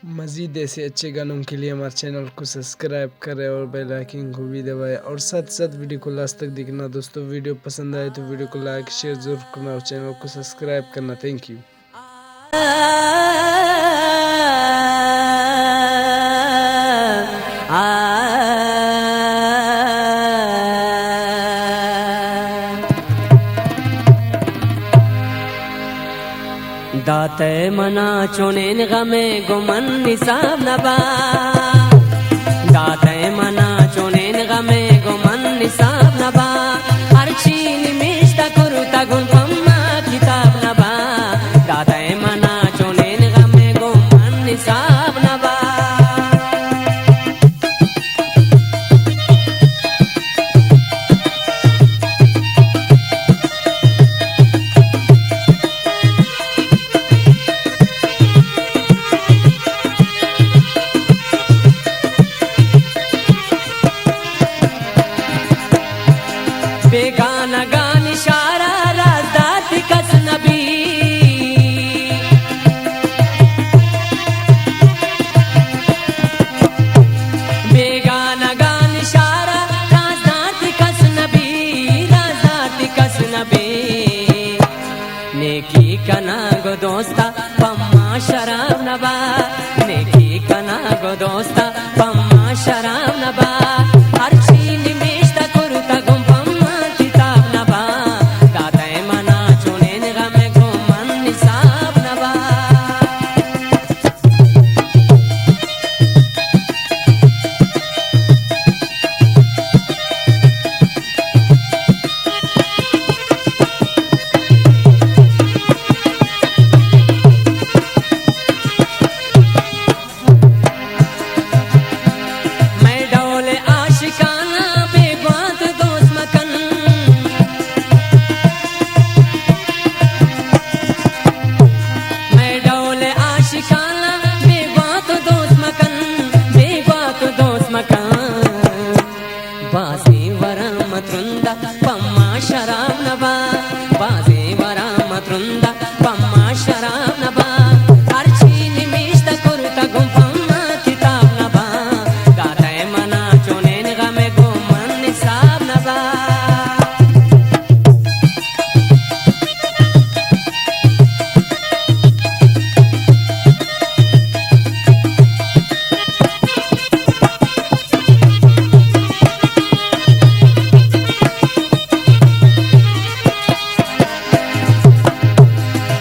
मज़ीद ऐसे अच्छे गानों के लिए हमारे चैनल को सब्सक्राइब करें और बेल आइकन को भी दबाएं और साथ साथ वीडियो को लास्ट तक देखना। दोस्तों वीडियो पसंद आए तो वीडियो को लाइक शेयर जरूर करना और चैनल को सब्सक्राइब करना। Thank you. दाते मना चुनेन गमे गुमन निसाब नबा दाते मना चुनेन गमे गुमन निसाब नबा अर्ची निमिष्टा कुरुता गुंपम्मा किताब नबा दाते मना चुनेन गमे गुमन निसाब नबा बेगाना गान इशारा राज़दात कस नबी बेगाना गान इशारा राज़दात कस नबी नेकी कना गो दोस्ता पम्मा शराब नबा नेकी कना गो दोस्ता पम्मा शराब नबा हर चीज निमिष्टा कुरुता गुंपम्मा किताब नबा दाते मना चुनेन गमे गुमन निसाब नबा मैं डोले आशिकाना बेबात दोस्त मकन मैं डोले आशिकाना बेबात दोस्त मकन बाजी वरा मतरुंदा पम्मा शराब नबा बाजी वरा मतरुंदा पम्मा शराब नबा अर्ची निमिष्टा कुरुता गुंपम्मा किताब नबा दाते मना चुनेन गमे गुमन निसाब नबा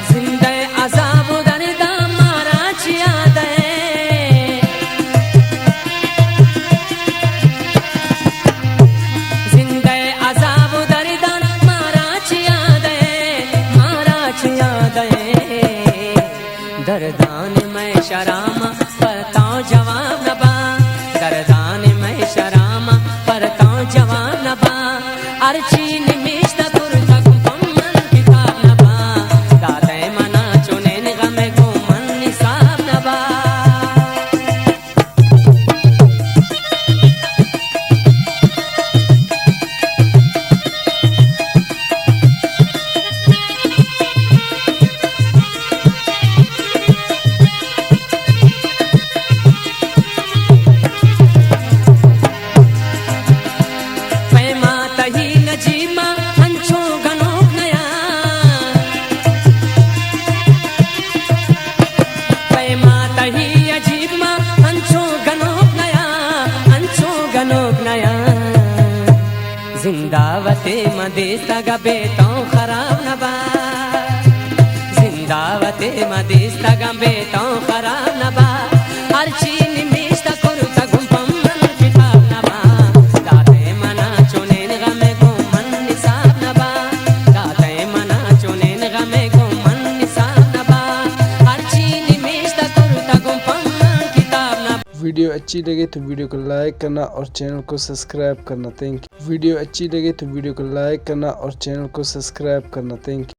जिंदे अज़ाब दर्दा मारा चिया दे जिंदे अज़ाब दर्दा मारा चिया दे दर्दान में शरामा परताओ जवाब नबा दर्दान में शरामा परताओ जवाब नबा अर्ची निमिष्टा कुरुता गुंपम्मन किताब नबा दाते मना चुनेन गमे गुमन निसाब नबा पैमा तही नजीमा अंचो गनोक नया पैमा तही अजीबमा अंचो गनोक नया जिंदावते मदेस्ता गबे तो खराब नबा जिंदावते मदेस्ता गबे तो खराब नबा अर्ची निमिष्टा कुरुता गुंपम्मन किताब नबा दाते मना चुनेन गमे गुमन निसाब नबा दाते मना चुनेन गमे गुमन निसाब नबा अर्ची निमिष्टा कुरुता गुंपम्मन किताब नबा। वीडियो अच्छी लगे तो वीडियो को लाइक करना और चैनल को सब्सक्राइब करना। Thank you. वीडियो अच्छी लगे तो वीडियो को लाइक करना और चैनल को सब्सक्राइब करना। Thank you.